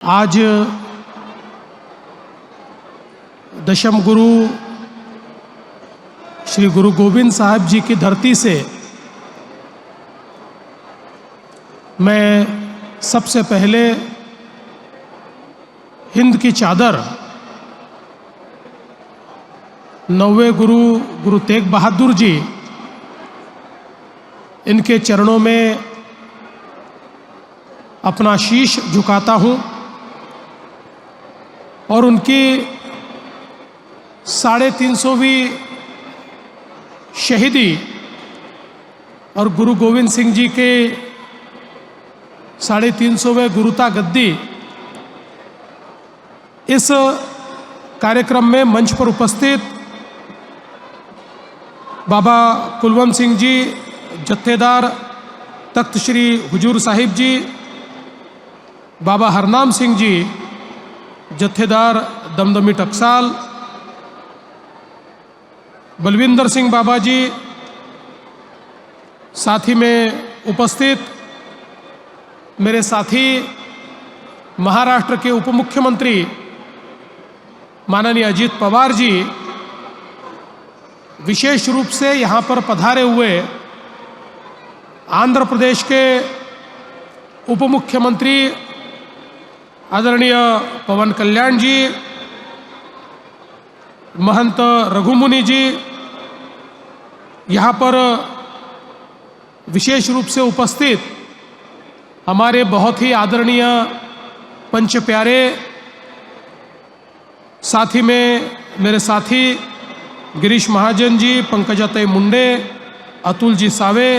आज दशम गुरु श्री गुरु गोविंद साहब जी की धरती से मैं सबसे पहले हिंद की चादर नौवे गुरु गुरु तेग बहादुर जी इनके चरणों में अपना शीश झुकाता हूँ और उनकी 350वीं शहीदी और गुरु गोविंद सिंह जी के 350वें गुरुता गद्दी इस कार्यक्रम में मंच पर उपस्थित बाबा कुलवंत सिंह जी जत्थेदार तख्त श्री हुजूर साहिब जी, बाबा हरनाम सिंह जी जत्थेदार दमदमी टकसाल, बलविंदर सिंह बाबा जी, साथी में उपस्थित मेरे साथी महाराष्ट्र के उप मुख्यमंत्री माननीय अजीत पवार जी, विशेष रूप से यहाँ पर पधारे हुए आंध्र प्रदेश के उप मुख्यमंत्री आदरणीय पवन कल्याण जी, महंत रघुमुनि जी, यहाँ पर विशेष रूप से उपस्थित हमारे बहुत ही आदरणीय पंच प्यारे, साथी में मेरे साथी गिरीश महाजन जी, पंकजाताई मुंडे, अतुल जी सावे,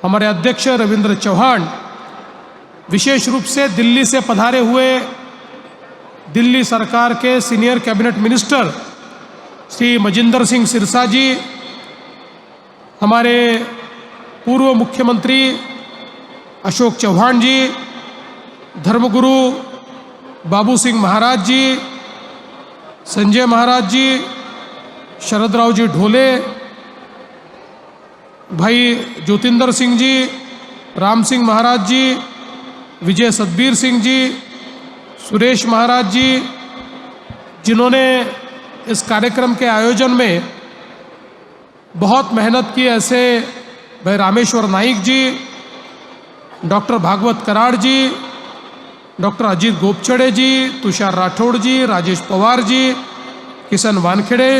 हमारे अध्यक्ष रविंद्र चौहान, विशेष रूप से दिल्ली से पधारे हुए दिल्ली सरकार के senior cabinet minister Shri Manjinder Singh Sirsa ji, हमारे पूर्व मुख्यमंत्री अशोक चौहान जी, धर्मगुरु बाबू सिंह महाराज जी, संजय महाराज जी, शरदराव जी ढोले, भाई ज्योतिंदर सिंह जी, राम सिंह महाराज जी, विजय सतबीर सिंह जी, सुरेश महाराज जी, जिन्होंने इस कार्यक्रम के आयोजन में बहुत मेहनत की, ऐसे भाई रामेश्वर नाइक जी, डॉक्टर भागवत कराड़ जी, डॉक्टर अजीत गोपछड़े जी, तुषार राठौड़ जी, राजेश पवार जी, किशन वानखेड़े,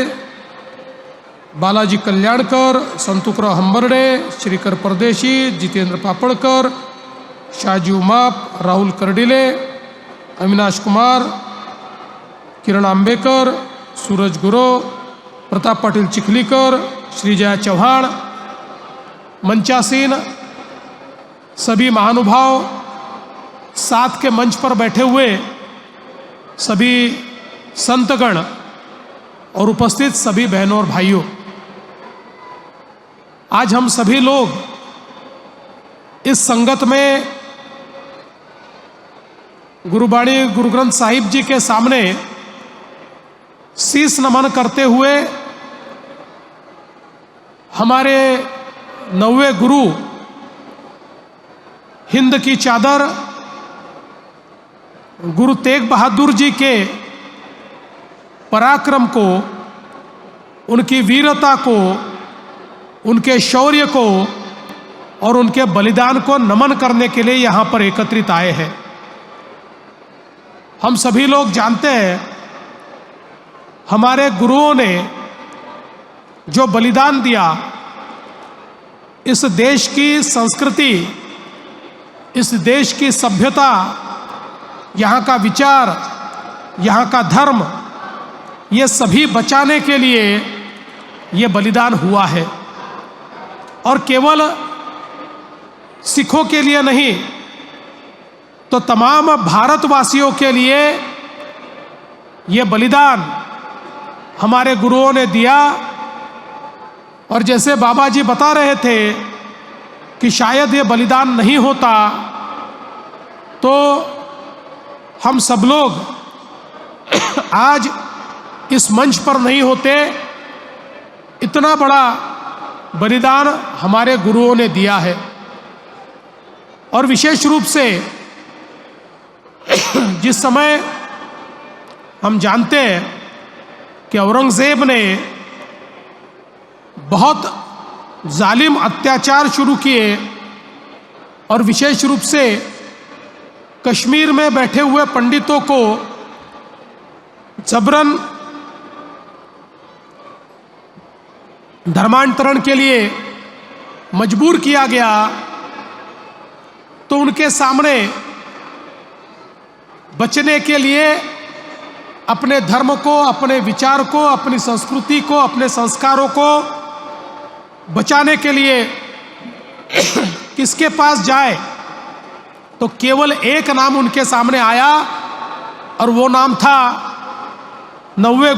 बालाजी कल्याणकर, संतुकराव हंबर्डे, श्रीकर परदेशी, जितेंद्र पापड़कर, शाहजी उमाप, राहुल करडिले, अविनाश कुमार, किरण आंबेकर, सूरज गुरो, प्रताप पाटिल चिखलीकर, श्रीजया चौहान, मंचासीन सभी महानुभाव, साथ के मंच पर बैठे हुए सभी संतगण और उपस्थित सभी बहनों और भाइयों, आज हम सभी लोग इस संगत में गुरुबाणी गुरु ग्रंथ साहिब जी के सामने शीश नमन करते हुए हमारे नौवे गुरु हिंद की चादर गुरु तेग बहादुर जी के पराक्रम को, उनकी वीरता को, उनके शौर्य को और उनके बलिदान को नमन करने के लिए यहाँ पर एकत्रित आए हैं। हम सभी लोग जानते हैं हमारे गुरुओं ने जो बलिदान दिया, इस देश की संस्कृति, इस देश की सभ्यता, यहाँ का विचार, यहाँ का धर्म, ये सभी बचाने के लिए ये बलिदान हुआ है। और केवल सिखों के लिए नहीं, तो तमाम भारतवासियों के लिए ये बलिदान हमारे गुरुओं ने दिया। और जैसे बाबा जी बता रहे थे कि शायद ये बलिदान नहीं होता तो हम सब लोग आज इस मंच पर नहीं होते। इतना बड़ा बलिदान हमारे गुरुओं ने दिया है। और विशेष रूप से जिस समय हम जानते हैं कि औरंगज़ेब ने बहुत जालिम अत्याचार शुरू किए और विशेष रूप से कश्मीर में बैठे हुए पंडितों को जबरन धर्मांतरण के लिए मजबूर किया गया, तो उनके सामने बचने के लिए अपने धर्म को, अपने विचार को, अपनी संस्कृति को, अपने संस्कारों को बचाने के लिए किसके पास जाए, तो केवल एक नाम उनके सामने आया और वो नाम था 9वें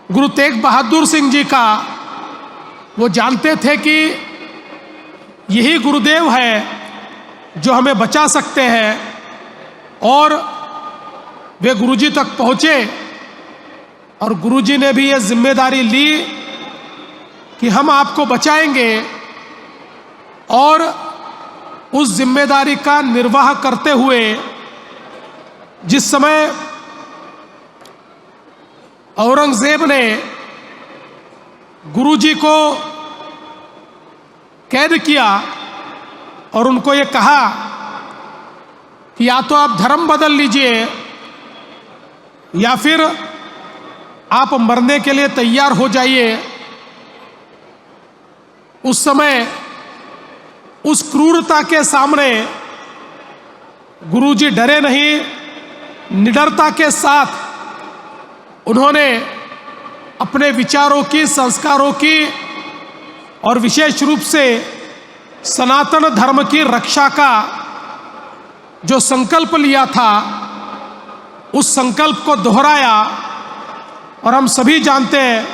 गुरु तेग बहादुर सिंह जी का। वो जानते थे कि यही गुरुदेव है जो हमें बचा सकते हैं, और वे गुरुजी तक पहुंचे और गुरुजी ने भी ये जिम्मेदारी ली कि हम आपको बचाएंगे, और उस जिम्मेदारी का निर्वाह करते हुए जिस समय औरंगज़ेब ने गुरुजी को कैद किया और उनको ये कहा कि या तो आप धर्म बदल लीजिए या फिर आप मरने के लिए तैयार हो जाइए, उस समय उस क्रूरता के सामने गुरुजी डरे नहीं, निडरता के साथ उन्होंने अपने विचारों की, संस्कारों की और विशेष रूप से सनातन धर्म की रक्षा का जो संकल्प लिया था, उस संकल्प को दोहराया। और हम सभी जानते हैं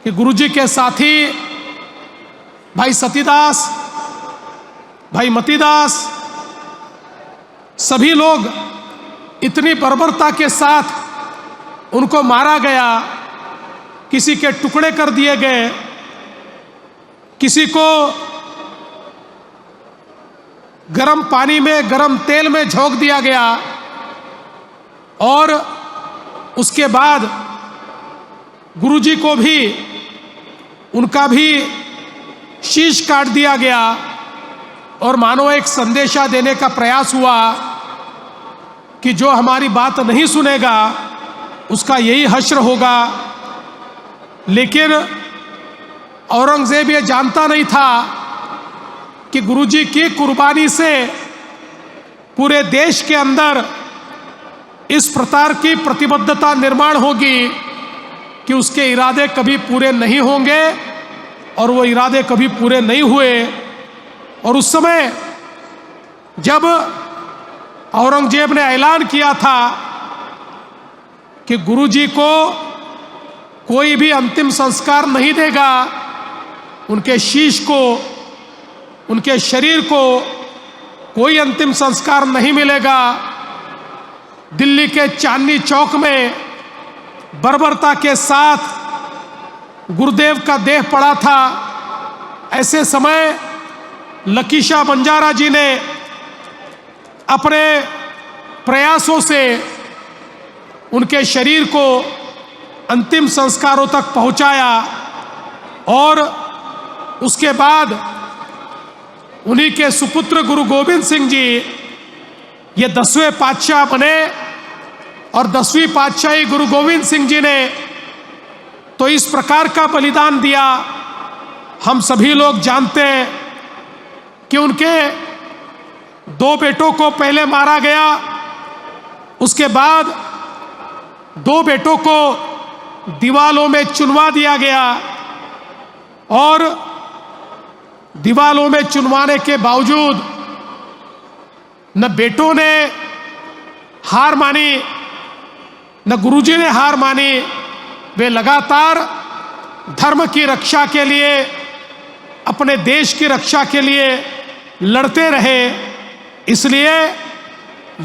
कि गुरुजी के साथी भाई सतीदास, भाई मतीदास, सभी लोग इतनी बर्बरता के साथ उनको मारा गया, किसी के टुकड़े कर दिए गए, किसी को गरम पानी में, गरम तेल में झोंक दिया गया, और उसके बाद गुरुजी को भी, उनका भी शीश काट दिया गया, और मानो एक संदेशा देने का प्रयास हुआ कि जो हमारी बात नहीं सुनेगा उसका यही हश्र होगा। लेकिन औरंगज़ेब ये जानता नहीं था कि गुरुजी की कुर्बानी से पूरे देश के अंदर इस प्रकार की प्रतिबद्धता निर्माण होगी कि उसके इरादे कभी पूरे नहीं होंगे, और वो इरादे कभी पूरे नहीं हुए। और उस समय जब औरंगजेब ने ऐलान किया था कि गुरुजी को कोई भी अंतिम संस्कार नहीं देगा, उनके शीश को, उनके शरीर को कोई अंतिम संस्कार नहीं मिलेगा, दिल्ली के चांदनी चौक में बर्बरता के साथ गुरुदेव का देह पड़ा था। ऐसे समय लकीशा बंजारा जी ने अपने प्रयासों से उनके शरीर को अंतिम संस्कारों तक पहुंचाया, और उसके बाद उन्हीं के सुपुत्र गुरु गोविंद सिंह जी ये 10वें पातशाह बने। और 10वीं पातशाही गुरु गोविंद सिंह जी ने तो इस प्रकार का बलिदान दिया, हम सभी लोग जानते हैं कि उनके 2 बेटों को पहले मारा गया, उसके बाद 2 बेटों को दीवालों में चुनवा दिया गया, और दीवालों में चुनवाने के बावजूद न बेटों ने हार मानी, न गुरुजी ने हार मानी। वे लगातार धर्म की रक्षा के लिए, अपने देश की रक्षा के लिए लड़ते रहे। इसलिए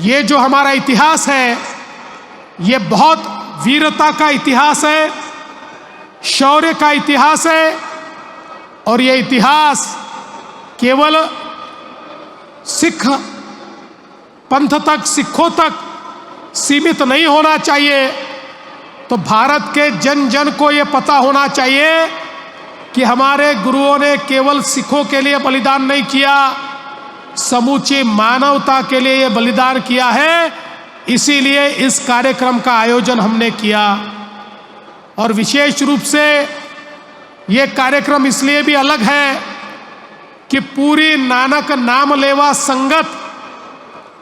ये जो हमारा इतिहास है, ये बहुत वीरता का इतिहास है, शौर्य का इतिहास है, और ये इतिहास केवल सिख पंथ तक, सिखों तक सीमित नहीं होना चाहिए। तो भारत के जन जन को ये पता होना चाहिए कि हमारे गुरुओं ने केवल सिखों के लिए बलिदान नहीं किया, समूची मानवता के लिए ये बलिदान किया है। इसीलिए इस कार्यक्रम का आयोजन हमने किया। और विशेष रूप से ये कार्यक्रम इसलिए भी अलग है कि पूरी नानक नाम लेवा संगत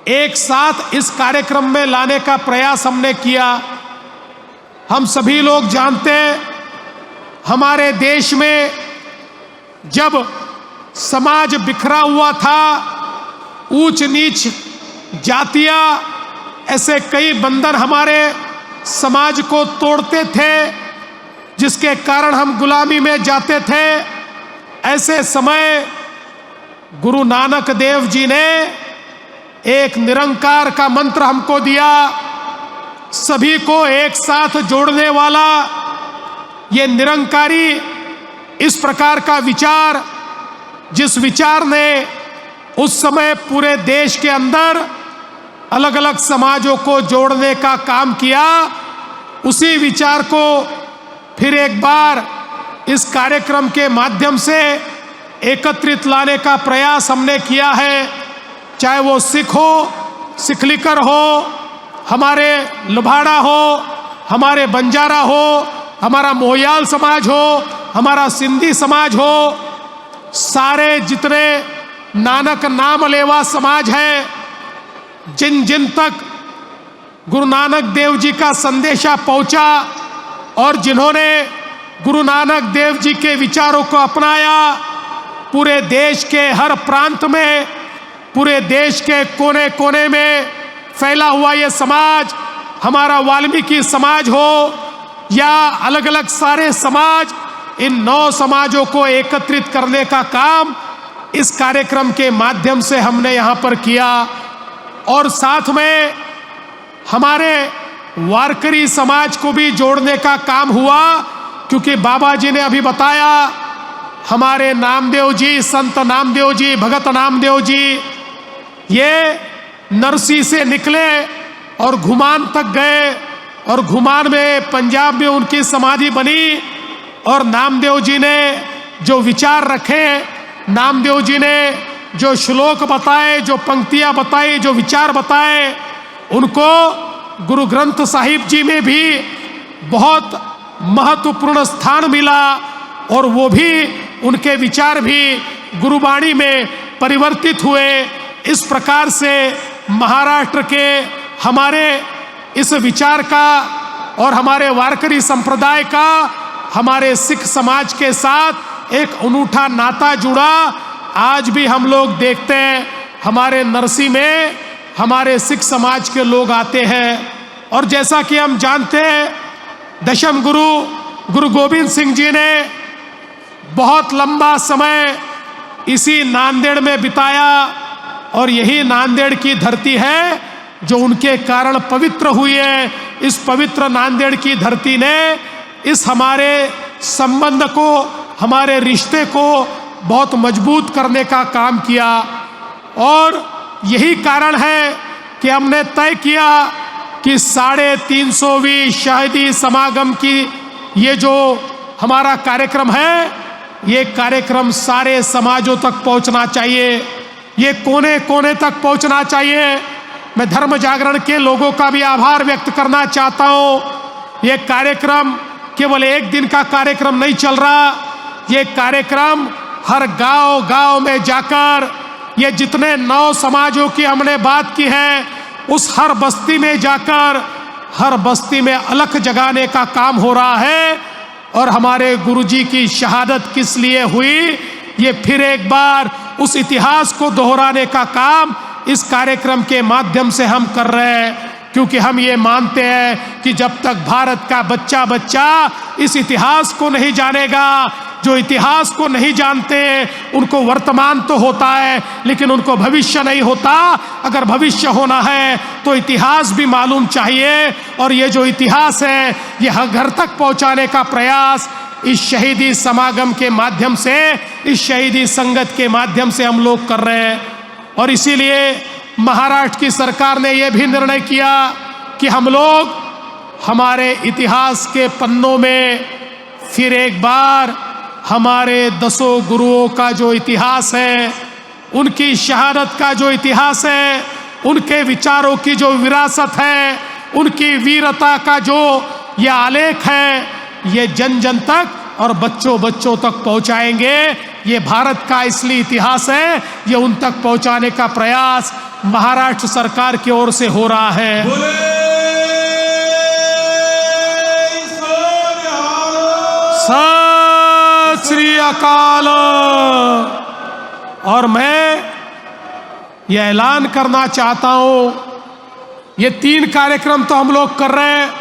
एक साथ इस कार्यक्रम में लाने का प्रयास हमने किया। हम सभी लोग जानते हैं, हमारे देश में जब समाज बिखरा हुआ था, ऊंच नीच जातियां, ऐसे कई बंधन हमारे समाज को तोड़ते थे, जिसके कारण हम गुलामी में जाते थे। ऐसे समय गुरु नानक देव जी ने एक निरंकार का मंत्र हमको दिया, सभी को एक साथ जोड़ने वाला। ये निरंकारी इस प्रकार का विचार, जिस विचार ने उस समय पूरे देश के अंदर अलग अलग समाजों को जोड़ने का काम किया, उसी विचार को फिर एक बार इस कार्यक्रम के माध्यम से एकत्रित लाने का प्रयास हमने किया है। चाहे वो सिख हो, सिखलिकर हो, हमारे लुभाड़ा हो, हमारे बंजारा हो, हमारा मोहयाल समाज हो, हमारा सिंधी समाज हो, सारे जितने नानक नाम लेवा समाज है, जिन जिन तक गुरु नानक देव जी का संदेशा पहुंचा और जिन्होंने गुरु नानक देव जी के विचारों को अपनाया, पूरे देश के हर प्रांत में, पूरे देश के कोने कोने में फैला हुआ ये समाज, हमारा वाल्मीकि समाज हो या अलग अलग सारे समाज, इन 9 समाजों को एकत्रित करने का काम इस कार्यक्रम के माध्यम से हमने यहाँ पर किया। और साथ में हमारे वारकरी समाज को भी जोड़ने का काम हुआ, क्योंकि बाबा जी ने अभी बताया, हमारे नामदेव जी, संत नामदेव जी, भगत नामदेव जी, ये नरसी से निकले और घुमान तक गए, और घुमान में पंजाब में उनकी समाधि बनी। और नामदेव जी ने जो विचार रखे, नामदेव जी ने जो श्लोक बताए, जो पंक्तियां बताई, जो विचार बताए, उनको गुरु ग्रंथ साहिब जी में भी बहुत महत्वपूर्ण स्थान मिला, और वो भी, उनके विचार भी गुरुवाणी में परिवर्तित हुए। इस प्रकार से महाराष्ट्र के हमारे इस विचार का और हमारे वारकरी संप्रदाय का हमारे सिख समाज के साथ एक अनूठा नाता जुड़ा। आज भी हम लोग देखते हैं, हमारे नरसी में हमारे सिख समाज के लोग आते हैं। और जैसा कि हम जानते हैं, दशम गुरु गुरु गोविंद सिंह जी ने बहुत लंबा समय इसी नांदेड़ में बिताया, और यही नांदेड़ की धरती है जो उनके कारण पवित्र हुई है। इस पवित्र नांदेड़ की धरती ने इस हमारे संबंध को, हमारे रिश्ते को बहुत मजबूत करने का काम किया। और यही कारण है कि हमने तय किया कि 350वीं शहीदी समागम की ये जो हमारा कार्यक्रम है, ये कार्यक्रम सारे समाजों तक पहुंचना चाहिए, ये कोने कोने तक पहुंचना चाहिए। मैं धर्म जागरण के लोगों का भी आभार व्यक्त करना चाहता हूं। ये कार्यक्रम केवल एक दिन का कार्यक्रम नहीं चल रहा, ये कार्यक्रम हर गांव गांव में जाकर, ये जितने 9 समाजों की हमने बात की है, उस हर बस्ती में जाकर, हर बस्ती में अलख जगाने का काम हो रहा है। और हमारे गुरुजी की शहादत किस लिए हुई, ये फिर एक बार उस इतिहास को दोहराने का काम इस कार्यक्रम के माध्यम से हम कर रहे हैं। क्योंकि हम ये मानते हैं कि जब तक भारत का बच्चा बच्चा इस इतिहास को नहीं जानेगा, जो इतिहास को नहीं जानते उनको वर्तमान तो होता है लेकिन उनको भविष्य नहीं होता। अगर भविष्य होना है तो इतिहास भी मालूम चाहिए, और ये जो इतिहास है ये हर घर तक पहुंचाने का प्रयास इस शहीदी समागम के माध्यम से, इस शहीदी संगत के माध्यम से हम लोग कर रहे हैं। और इसीलिए महाराष्ट्र की सरकार ने यह भी निर्णय किया कि हम लोग हमारे इतिहास के पन्नों में फिर एक बार हमारे 10 गुरुओं का जो इतिहास है, उनकी शहादत का जो इतिहास है, उनके विचारों की जो विरासत है, उनकी वीरता का जो ये आलेख है, ये जन जन तक और बच्चों बच्चों तक पहुंचाएंगे। ये भारत का इसलिए इतिहास है, ये उन तक पहुंचाने का प्रयास महाराष्ट्र सरकार की ओर से हो रहा है। सत श्री अकाल। और मैं ये ऐलान करना चाहता हूं, ये 3 कार्यक्रम तो हम लोग कर रहे हैं।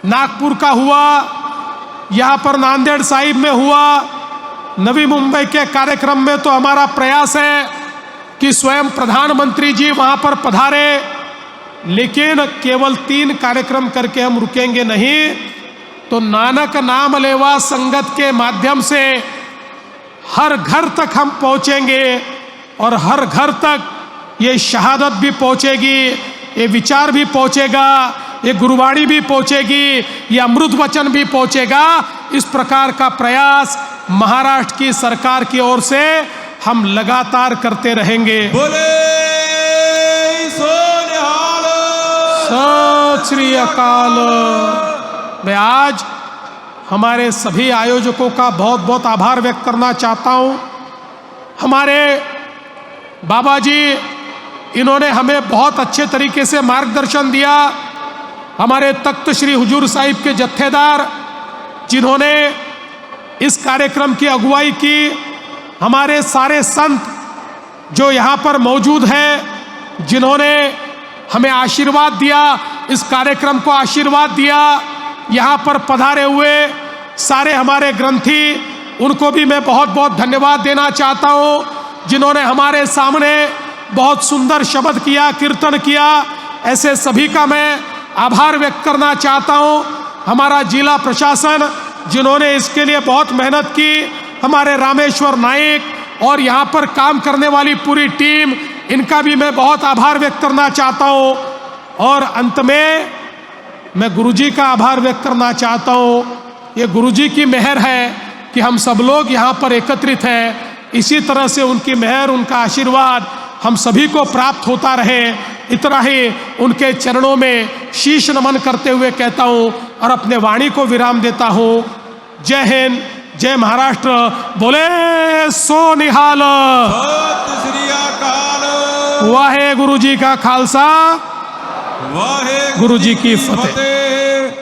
नागपुर का हुआ, यहाँ पर नांदेड़ साहिब में हुआ, नवी मुंबई के कार्यक्रम में तो हमारा प्रयास है कि स्वयं प्रधानमंत्री जी वहाँ पर पधारे, लेकिन केवल 3 कार्यक्रम करके हम रुकेंगे नहीं। तो नानक नाम लेवा संगत के माध्यम से हर घर तक हम पहुँचेंगे और हर घर तक ये शहादत भी पहुँचेगी, ये विचार भी पहुँचेगा, ये गुरुवाणी भी पहुँचेगी, ये अमृत वचन भी पहुँचेगा। इस प्रकार का प्रयास महाराष्ट्र की सरकार की ओर से हम लगातार करते रहेंगे। बोले सोनिहाल। सत श्री अकाल। मैं आज हमारे सभी आयोजकों का बहुत बहुत आभार व्यक्त करना चाहता हूँ। हमारे बाबा जी, इन्होंने हमें बहुत अच्छे तरीके से मार्गदर्शन दिया। हमारे तख्त श्री हुजूर साहिब के जत्थेदार, जिन्होंने इस कार्यक्रम की अगुवाई की, हमारे सारे संत जो यहाँ पर मौजूद हैं, जिन्होंने हमें आशीर्वाद दिया, इस कार्यक्रम को आशीर्वाद दिया, यहाँ पर पधारे हुए सारे हमारे ग्रंथी, उनको भी मैं बहुत बहुत धन्यवाद देना चाहता हूँ, जिन्होंने हमारे सामने बहुत सुंदर शब्द किया, कीर्तन किया। ऐसे सभी का मैं आभार व्यक्त करना चाहता हूँ। हमारा जिला प्रशासन, जिन्होंने इसके लिए बहुत मेहनत की, हमारे रामेश्वर नाइक और यहाँ पर काम करने वाली पूरी टीम, इनका भी मैं बहुत आभार व्यक्त करना चाहता हूँ। और अंत में मैं गुरुजी का आभार व्यक्त करना चाहता हूँ। ये गुरुजी की मेहर है कि हम सब लोग यहाँ पर एकत्रित हैं। इसी तरह से उनकी मेहर, उनका आशीर्वाद हम सभी को प्राप्त होता रहे। इतना ही उनके चरणों में शीश नमन करते हुए कहता हूँ और अपने वाणी को विराम देता हूँ। जय हिंद, जय महाराष्ट्र। बोले सोनिहाल। सत श्री अकाल। वाहे गुरु जी का खालसा, वाहे गुरु जी की फतेह।